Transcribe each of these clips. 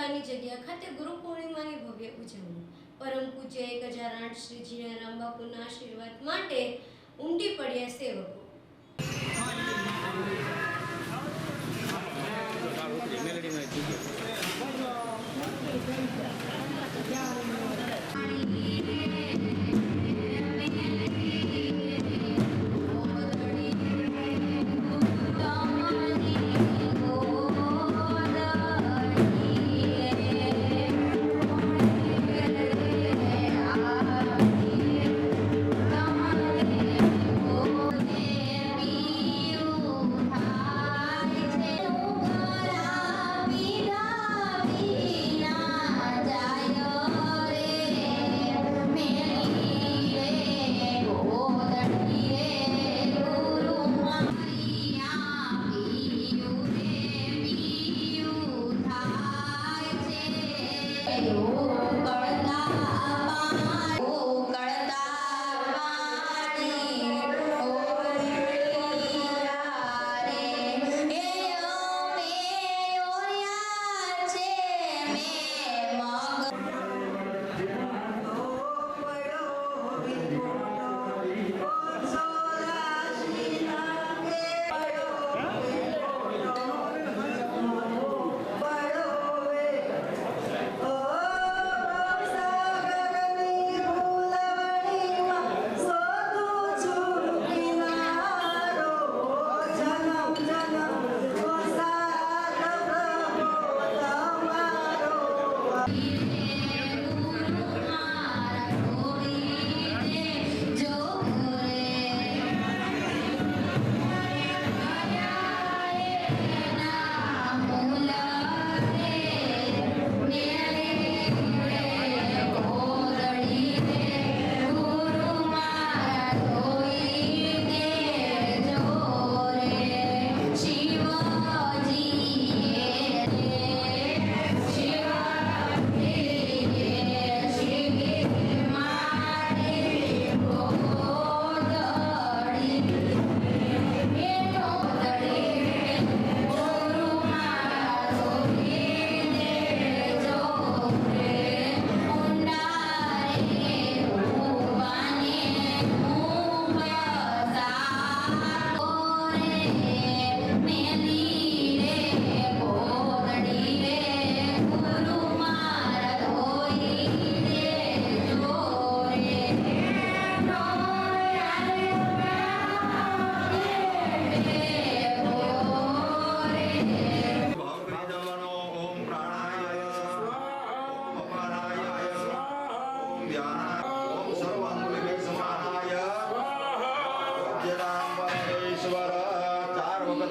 પોતાની જગ્યા ખાતે ગુરુ પૂર્ણિમાની ભવ્ય ઉજવણી। પરમ પૂજ્ય 1008 શ્રીજીના રામબાપુના આશીર્વાદ માટે ઉમટી પડ્યા સેવકો।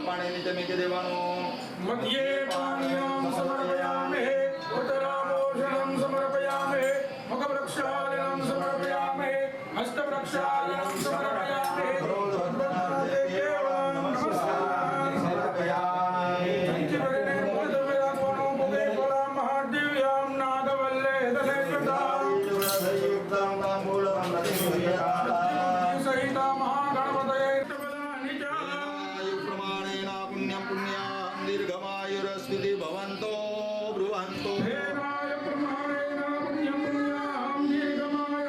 पानी नीचे में के देवानो मध्य पानीयं समर्पयामहे उत्तराभूषणं समर्पयामहे मुखप्रक्षालनं समर्पयामहे हस्तप्रक्षालनं समर्पयामहे दीर्घमायुरस्विति भवन्तो ब्रुवन्तो हेनाय प्रमाणेन पुण्यं पुण्यां दीर्घमायु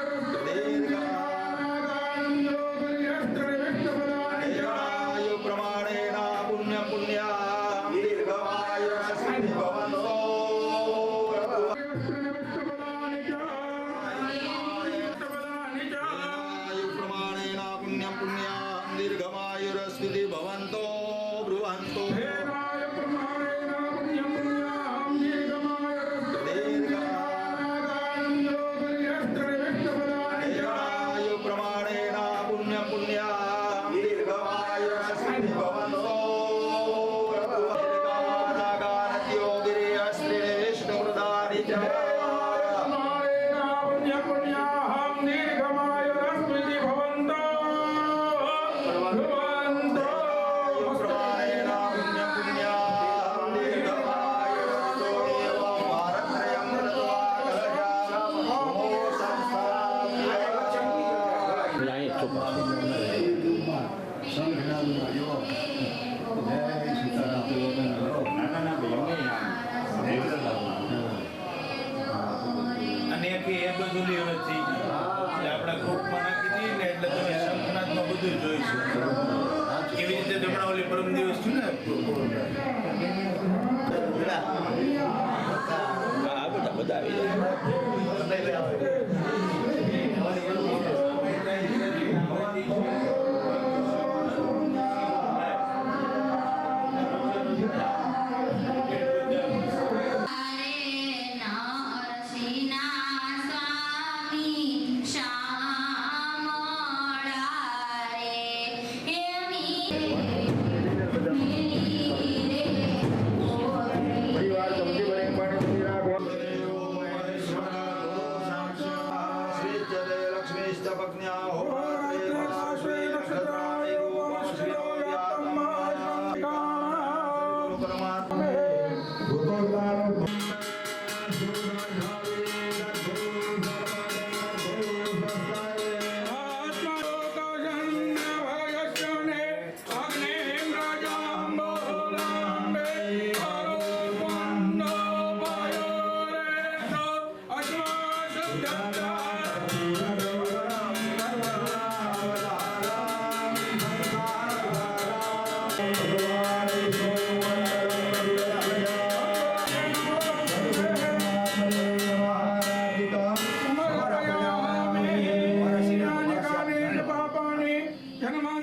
प्रमाणेन पुण्यं पुण्यां दीर्घमायुरस्विति भवन्तो प्रमाणेन पुण्यं पुण्यां दीर्घमायुरस्विति भवन्तो ब्रुवन्तो Nah, ધૂલી હવે થઈ ગઈ એટલે આપણા ગ્રુપમાં નાખી દઈએ ને એટલે તમે શંખનાથમાં બધું જોઈશું કેવી રીતે હમણાં ઓલી પરમ દિવસ થયું ને હા બેટા બધા આવી જાય. ધર્મના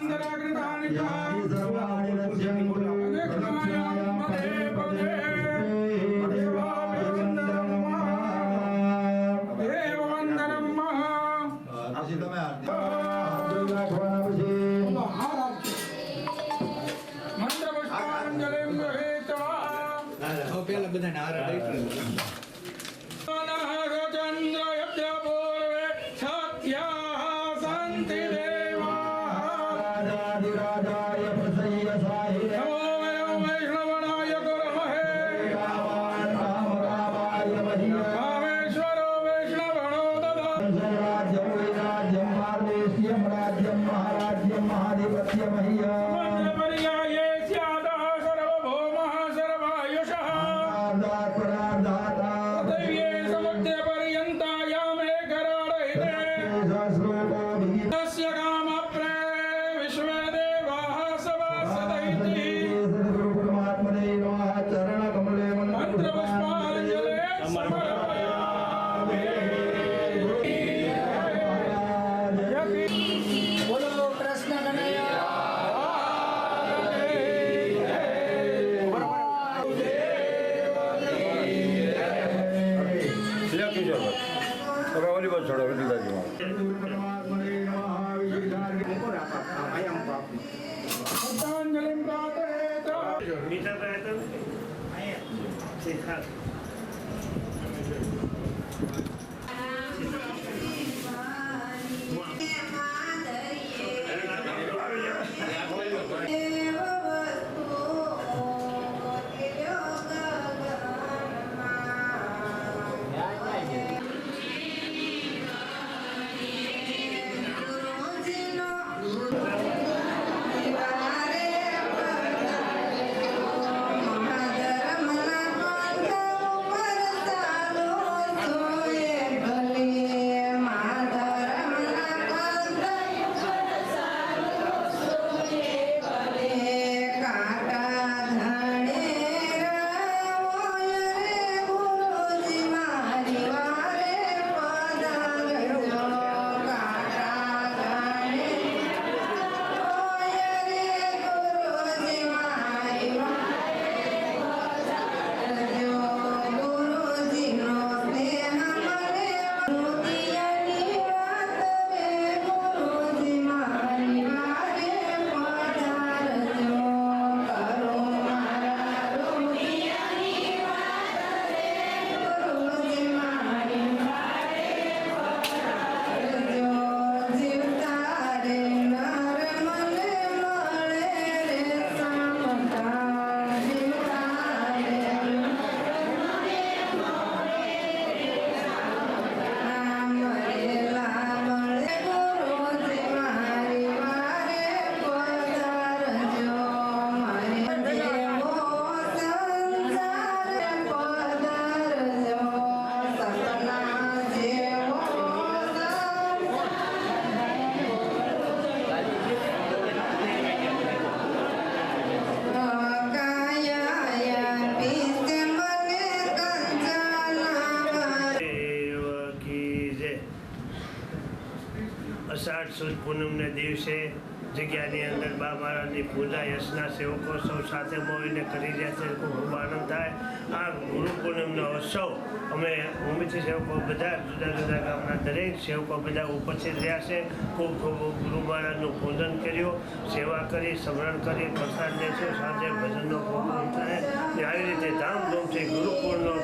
સુદ પૂનમને દિવસે જગ્યાની અંદર બા મહારાજની પૂજા યશના સેવકો સૌ સાથે મળીને કરી રહ્યા છે. ખૂબ આનંદ થાય. આ ગુરુ પૂનમનો ઉત્સવ અમે ઉમેદથી સેવકો બધા જુદા જુદા ગામના દરેક સેવકો બધા ઉપસ્થિત રહ્યા છે. ખૂબ ખૂબ ગુરુ મહારાજનું પૂજન કર્યું, સેવા કરી, સ્મરણ કરી, પ્રસાદ લેશું, સાંજે ભજનનો પ્રોગ્રામ થાય ને આવી રીતે ધામધૂમથી ગુરુ પૂનમ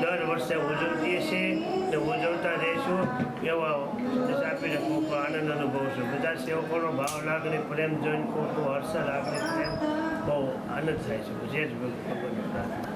દર વર્ષે ઉજવતીએ છીએ ને ઉજવતા રહીશું એવા સંદેશ આપીને ખૂબ આનંદ અનુભવશું. બધા સેવકોનો ભાવ લાગણી પ્રેમ જોઈને ખૂબ હર્ષ લાગણી પ્રેમ બહુ આનંદ થાય છે. જે જ ભગવાન